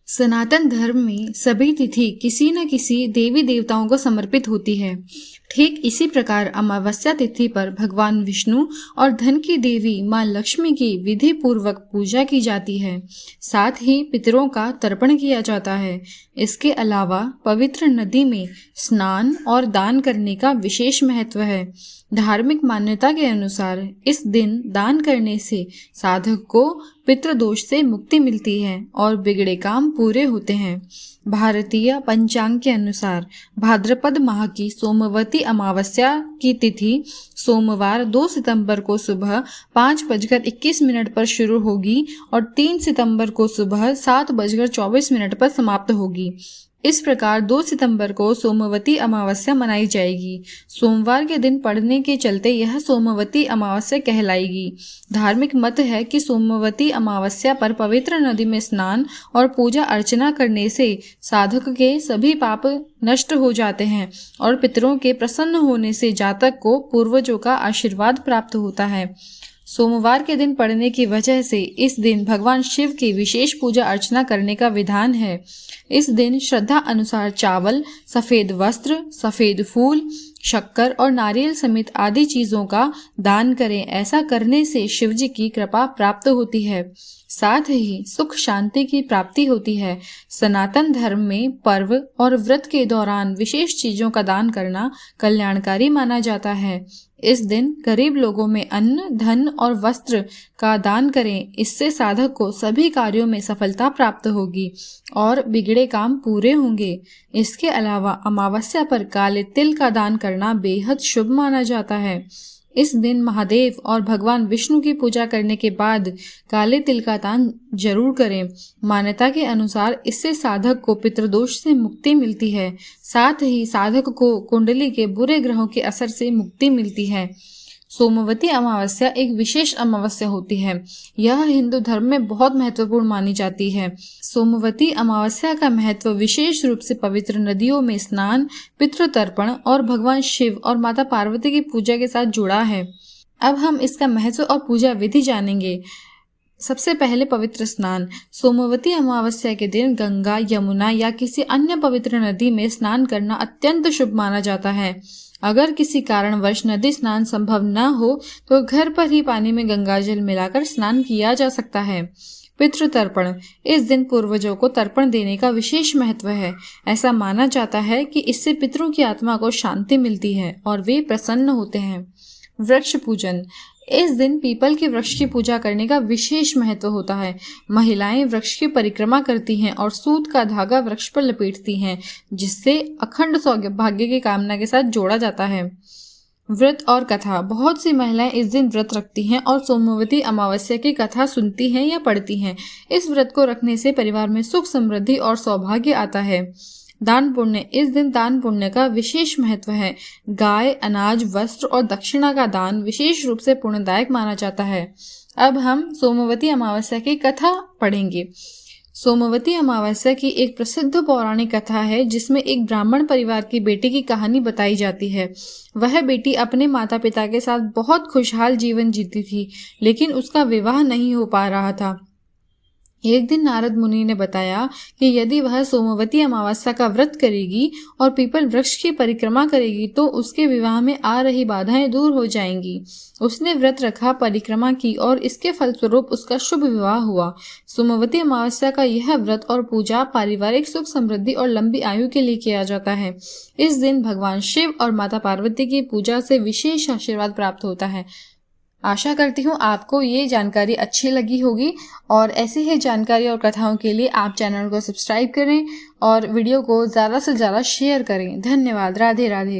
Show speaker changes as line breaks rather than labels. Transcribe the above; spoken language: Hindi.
सनातन धर्म में सभी तिथि किसी न किसी देवी देवताओं को समर्पित होती है। ठीक इसी प्रकार अमावस्या तिथि पर भगवान विष्णु और धन की देवी मां लक्ष्मी की विधि पूर्वक पूजा की जाती है। साथ ही पितरों का तर्पण किया जाता है। इसके अलावा पवित्र नदी में स्नान और दान करने का विशेष महत्व है। धार्मिक मान्यता के अनुसार इस दिन दान करने से साधक को पितृदोष से मुक्ति मिलती है और बिगड़े काम पूरे होते हैं। भारतीय पंचांग के अनुसार भाद्रपद माह की सोमवती अमावस्या की तिथि सोमवार 2 सितंबर को सुबह 5:21 पर शुरू होगी और 3 सितंबर को सुबह 7:24 पर समाप्त होगी। इस प्रकार 2 सितंबर को सोमवती अमावस्या मनाई जाएगी। सोमवार के दिन पड़ने के चलते यह सोमवती अमावस्या कहलाएगी। धार्मिक मत है कि सोमवती अमावस्या पर पवित्र नदी में स्नान और पूजा अर्चना करने से साधक के सभी पाप नष्ट हो जाते हैं और पितरों के प्रसन्न होने से जातक को पूर्वजों का आशीर्वाद प्राप्त होता है। सोमवार के दिन पड़ने की वजह से इस दिन भगवान शिव की विशेष पूजा अर्चना करने का विधान है। इस दिन श्रद्धा अनुसार चावल, सफेद वस्त्र, सफेद फूल, शक्कर और नारियल समेत आदि चीजों का दान करें। ऐसा करने से शिव जी की कृपा प्राप्त होती है, साथ ही सुख शांति की प्राप्ति होती है। सनातन धर्म में पर्व और व्रत के दौरान विशेष चीजों का दान करना कल्याणकारी माना जाता है। इस दिन गरीब लोगों में अन्न, धन और वस्त्र का दान करें। इससे साधक को सभी कार्यों में सफलता प्राप्त होगी और बिगड़े काम पूरे होंगे। इसके अलावा अमावस्या पर काले तिल का दान करना बेहद शुभ माना जाता है। इस दिन महादेव और भगवान विष्णु की पूजा करने के बाद काले तिल का दान जरूर करें। मान्यता के अनुसार इससे साधक को पितृदोष से मुक्ति मिलती है। साथ ही साधक को कुंडली के बुरे ग्रहों के असर से मुक्ति मिलती है। सोमवती अमावस्या एक विशेष अमावस्या होती है। यह हिंदू धर्म में बहुत महत्वपूर्ण मानी जाती है। सोमवती अमावस्या का महत्व विशेष रूप से पवित्र नदियों में स्नान, पितृतर्पण और भगवान शिव और माता पार्वती की पूजा के साथ जुड़ा है। अब हम इसका महत्व और पूजा विधि जानेंगे। सबसे पहले पवित्र स्नान। सोमवती अमावस्या के दिन गंगा, यमुना या किसी अन्य पवित्र नदी में स्नान करना अत्यंत शुभ माना जाता है। अगर किसी कारणवश नदी स्नान संभव न हो तो घर पर ही पानी में गंगाजल मिलाकर स्नान किया जा सकता है। पितृतर्पण। इस दिन पूर्वजों को तर्पण देने का विशेष महत्व है। ऐसा माना जाता है कि इससे पितरों की आत्मा को शांति मिलती है और वे प्रसन्न होते हैं। वृक्ष पूजन। इस दिन पीपल के वृक्ष की पूजा करने का विशेष महत्व होता है। महिलाएं वृक्ष की परिक्रमा करती हैं और सूत का धागा वृक्ष पर लपेटती हैं, जिससे अखंड सौभाग्य की कामना के साथ जोड़ा जाता है। व्रत और कथा। बहुत सी महिलाएं इस दिन व्रत रखती हैं और सोमवती अमावस्या की कथा सुनती हैं या पढ़ती हैं। इस व्रत को रखने से परिवार में सुख, समृद्धि और सौभाग्य आता है। दान पुण्य। इस दिन दान पुण्य का विशेष महत्व है। गाय, अनाज, वस्त्र और दक्षिणा का दान विशेष रूप से पुण्यदायक माना जाता है। अब हम सोमवती अमावस्या की कथा पढ़ेंगे। सोमवती अमावस्या की एक प्रसिद्ध पौराणिक कथा है जिसमें एक ब्राह्मण परिवार की बेटी की कहानी बताई जाती है। वह बेटी अपने माता पिता के साथ बहुत खुशहाल जीवन जीती थी, लेकिन उसका विवाह नहीं हो पा रहा था। एक दिन नारद मुनि ने बताया कि यदि वह सोमवती अमावस्या का व्रत करेगी और पीपल वृक्ष की परिक्रमा करेगी तो उसके विवाह में आ रही बाधाएं दूर हो जाएंगी। उसने व्रत रखा, परिक्रमा की और इसके फलस्वरूप उसका शुभ विवाह हुआ। सोमवती अमावस्या का यह व्रत और पूजा पारिवारिक सुख, समृद्धि और लंबी आयु के लिए किया जाता है। इस दिन भगवान शिव और माता पार्वती की पूजा से विशेष आशीर्वाद प्राप्त होता है। आशा करती हूँ आपको ये जानकारी अच्छी लगी होगी और ऐसी ही जानकारी और कथाओं के लिए आप चैनल को सब्सक्राइब करें और वीडियो को ज़्यादा से ज़्यादा शेयर करें। धन्यवाद। राधे राधे।